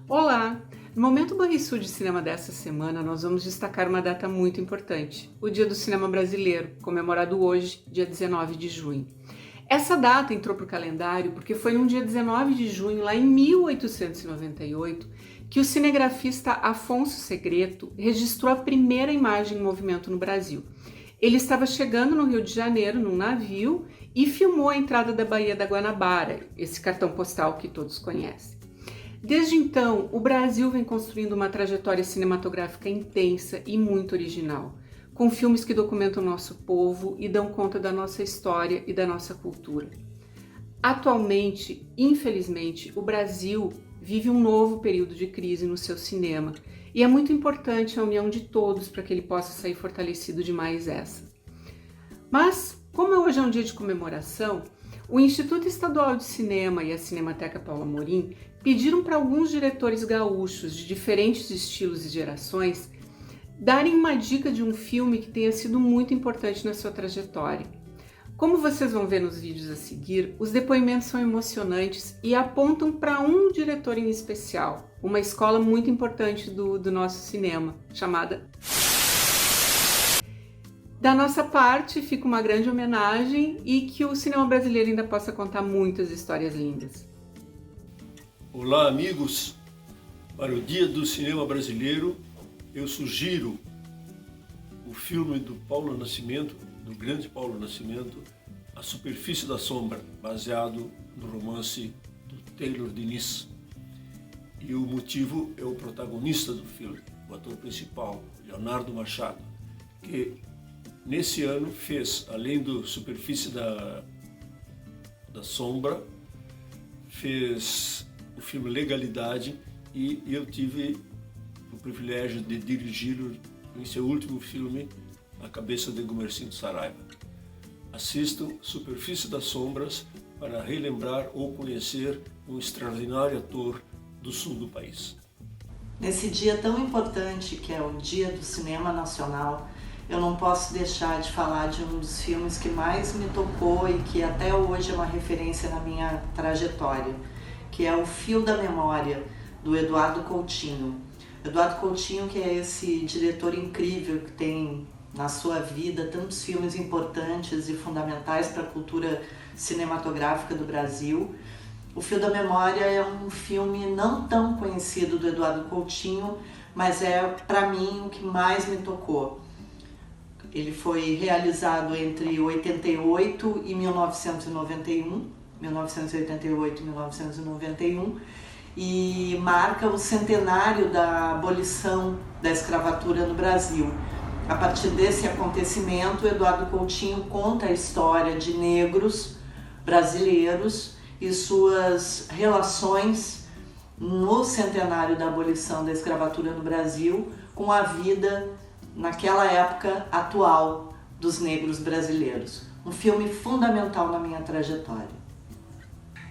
Olá! No Momento Banrisul de Cinema desta semana, nós vamos destacar uma data muito importante, o Dia do Cinema Brasileiro, comemorado hoje, dia 19 de junho. Essa data entrou para o calendário porque foi no dia 19 de junho, lá em 1898, que o cinegrafista Afonso Segreto registrou a primeira imagem em movimento no Brasil. Ele estava chegando no Rio de Janeiro num navio e filmou a entrada da Baía da Guanabara, esse cartão postal que todos conhecem. Desde então, o Brasil vem construindo uma trajetória cinematográfica intensa e muito original, com filmes que documentam o nosso povo e dão conta da nossa história e da nossa cultura. Atualmente, infelizmente, o Brasil vive um novo período de crise no seu cinema e é muito importante a união de todos para que ele possa sair fortalecido de mais essa. Mas, como hoje é um dia de comemoração, o Instituto Estadual de Cinema e a Cinemateca Paulo Amorim pediram para alguns diretores gaúchos de diferentes estilos e gerações darem uma dica de um filme que tenha sido muito importante na sua trajetória. Como vocês vão ver nos vídeos a seguir, os depoimentos são emocionantes e apontam para um diretor em especial, uma escola muito importante do nosso cinema, chamada... Da nossa parte, fica uma grande homenagem e que o cinema brasileiro ainda possa contar muitas histórias lindas. Olá, amigos! Para o Dia do Cinema Brasileiro, eu sugiro o filme do Paulo Nascimento, do grande Paulo Nascimento, A Superfície da Sombra, baseado no romance do Taylor Diniz. E o motivo é o protagonista do filme, o ator principal, Leonardo Machado, que nesse ano fez, além do Superfície da Sombra, fez o filme Legalidade e eu tive o privilégio de dirigi-lo em seu último filme, A Cabeça de Gumercindo Saraiva. Assistam Superfície das Sombras para relembrar ou conhecer um extraordinário ator do sul do país. Nesse dia tão importante que é o Dia do Cinema Nacional, eu não posso deixar de falar de um dos filmes que mais me tocou e que até hoje é uma referência na minha trajetória, que é O Fio da Memória, do Eduardo Coutinho. Eduardo Coutinho, que é esse diretor incrível que tem na sua vida tantos filmes importantes e fundamentais para a cultura cinematográfica do Brasil. O Fio da Memória é um filme não tão conhecido do Eduardo Coutinho, mas é, para mim, o que mais me tocou. Ele foi realizado entre 88 e 1991, 1988 e 1991, e marca o centenário da abolição da escravatura no Brasil. A partir desse acontecimento, Eduardo Coutinho conta a história de negros brasileiros e suas relações no centenário da abolição da escravatura no Brasil com a vida naquela época atual dos negros brasileiros. Um filme fundamental na minha trajetória.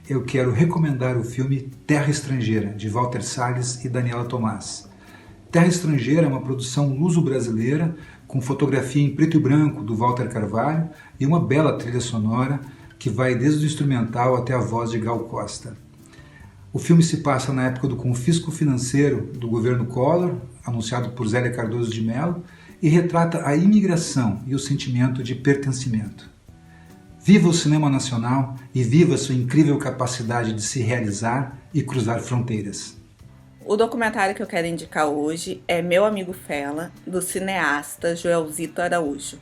Eu quero recomendar o filme Terra Estrangeira, de Walter Salles e Daniela Tomás. Terra Estrangeira é uma produção luso-brasileira com fotografia em preto e branco do Walter Carvalho e uma bela trilha sonora que vai desde o instrumental até a voz de Gal Costa. O filme se passa na época do confisco financeiro do governo Collor, anunciado por Zélia Cardoso de Mello, e retrata a imigração e o sentimento de pertencimento. Viva o cinema nacional e viva sua incrível capacidade de se realizar e cruzar fronteiras. O documentário que eu quero indicar hoje é Meu Amigo Fela, do cineasta Joelzito Araújo.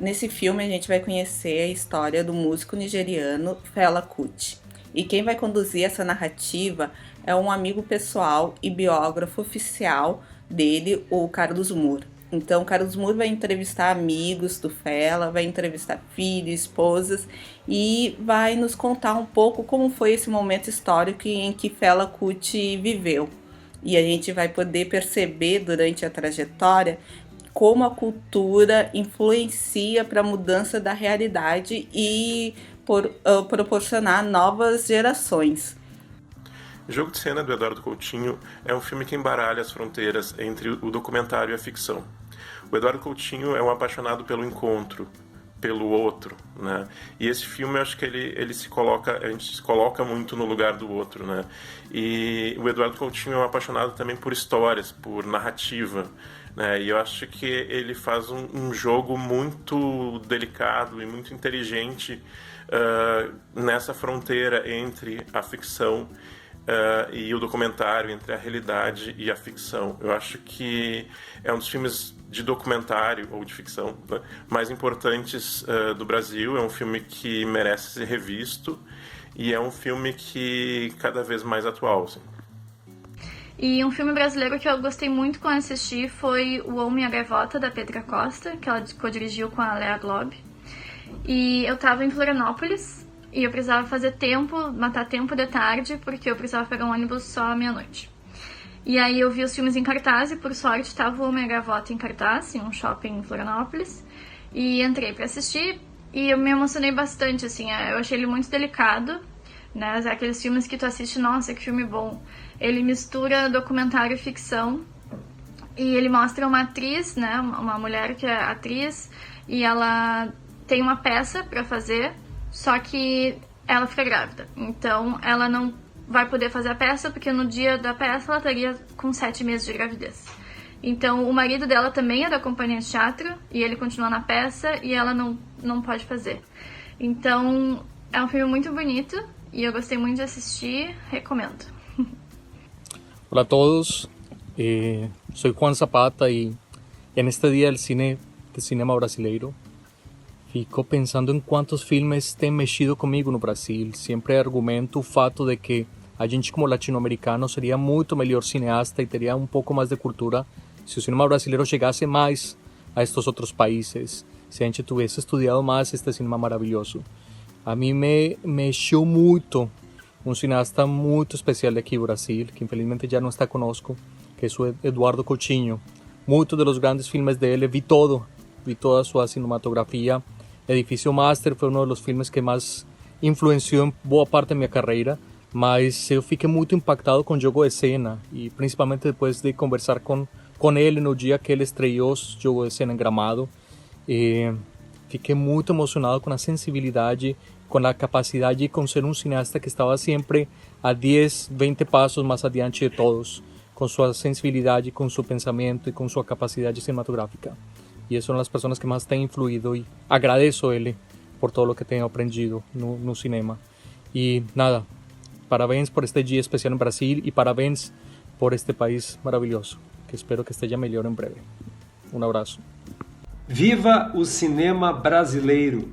Nesse filme a gente vai conhecer a história do músico nigeriano Fela Kuti. E quem vai conduzir essa narrativa é um amigo pessoal e biógrafo oficial dele, o Carlos Moore. Então, o Carlos Moore vai entrevistar amigos do Fela, vai entrevistar filhos, esposas e vai nos contar um pouco como foi esse momento histórico em que Fela Kuti viveu. E a gente vai poder perceber durante a trajetória como a cultura influencia para a mudança da realidade e proporcionar novas gerações. Jogo de Cena, do Eduardo Coutinho, é um filme que embaralha as fronteiras entre o documentário e a ficção. O Eduardo Coutinho é um apaixonado pelo encontro, pelo outro, né? E esse filme, eu acho que a gente se coloca muito no lugar do outro, né? E o Eduardo Coutinho é um apaixonado também por histórias, por narrativa, né? E eu acho que ele faz um jogo muito delicado e muito inteligente nessa fronteira entre a ficção e o documentário, entre a realidade e a ficção. Eu acho que é um dos filmes de documentário ou de ficção, né, mais importantes do Brasil. É um filme que merece ser revisto e é um filme que cada vez mais atual, assim. E um filme brasileiro que eu gostei muito quando assisti foi O Homem e a Gaivota, da Petra Costa, que ela co-dirigiu com a Lea Globe. E eu tava em Florianópolis e eu precisava matar tempo de tarde, porque eu precisava pegar um ônibus só à meia-noite. E aí eu vi os filmes em cartaz e, por sorte, estava o Homem e a Gaivota em cartaz, em um shopping em Florianópolis. E entrei pra assistir e eu me emocionei bastante, assim, eu achei ele muito delicado, né? Aqueles filmes que tu assiste, nossa, que filme bom. Ele mistura documentário e ficção e ele mostra uma atriz, né? Uma mulher que é atriz e ela tem uma peça pra fazer, só que ela fica grávida. Então, ela não vai poder fazer a peça, porque no dia da peça ela estaria com 7 meses de gravidez. Então, o marido dela também é da companhia de teatro, e ele continua na peça, e ela não pode fazer. Então, é um filme muito bonito, e eu gostei muito de assistir, recomendo. Hola a todos, soy Juan Zapata, y en este día del cinema brasileiro, fico pensando em quantos filmes têm mexido comigo no Brasil. Sempre argumento o fato de que a gente, como latino-americano, seria muito melhor cineasta e teria um pouco mais de cultura se o cinema brasileiro chegasse mais a estes outros países, se a gente tivesse estudado mais este cinema maravilhoso. A mim me mexeu muito um cineasta muito especial daqui do Brasil, que infelizmente já não está conosco, que é o Eduardo Coutinho. Muitos dos grandes filmes dele, vi toda a sua cinematografia. Edifício Master foi um dos filmes que mais influenciou em boa parte da minha carreira, mas eu fiquei muito impactado com o Jogo de Cena, e principalmente depois de conversar com ele no dia que ele estreou o Jogo de Cena em Gramado. Fiquei muito emocionado com a sensibilidade, com a capacidade de com ser um cineasta que estava sempre a 10, 20 passos mais adiante de todos, com sua sensibilidade, com seu pensamento e com sua capacidade cinematográfica. E essas são as pessoas que mais têm influído, e agradeço a ele por todo o que tenho aprendido no cinema. E nada, parabéns por este dia especial no Brasil e parabéns por este país maravilhoso, que espero que esteja melhor em breve. Um abraço. Viva o cinema brasileiro!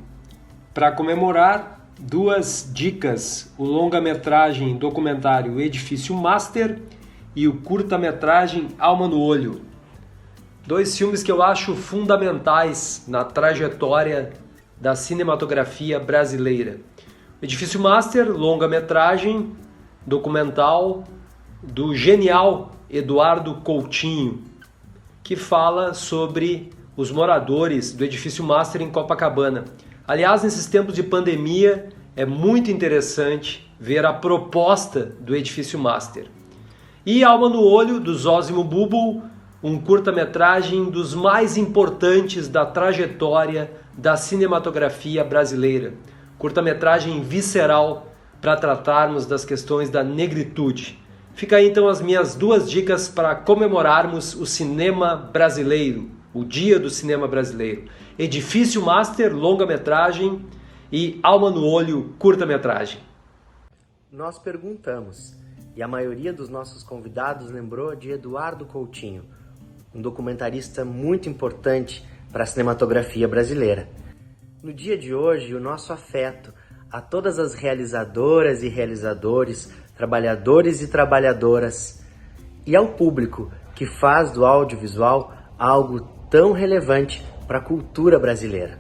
Para comemorar, 2 dicas: o longa-metragem documentário Edifício Master e o curta-metragem Alma no Olho. 2 filmes que eu acho fundamentais na trajetória da cinematografia brasileira. Edifício Master, longa-metragem documental do genial Eduardo Coutinho, que fala sobre os moradores do Edifício Master em Copacabana. Aliás, nesses tempos de pandemia, é muito interessante ver a proposta do Edifício Master. E Alma no Olho, do Zósimo Bubble, um curta-metragem dos mais importantes da trajetória da cinematografia brasileira. Curta-metragem visceral para tratarmos das questões da negritude. Fica aí então as minhas 2 dicas para comemorarmos o cinema brasileiro, o Dia do Cinema Brasileiro. Edifício Master, longa-metragem, e Alma no Olho, curta-metragem. Nós perguntamos, e a maioria dos nossos convidados lembrou de Eduardo Coutinho, um documentarista muito importante para a cinematografia brasileira. No dia de hoje, o nosso afeto a todas as realizadoras e realizadores, trabalhadores e trabalhadoras, e ao público que faz do audiovisual algo tão relevante para a cultura brasileira.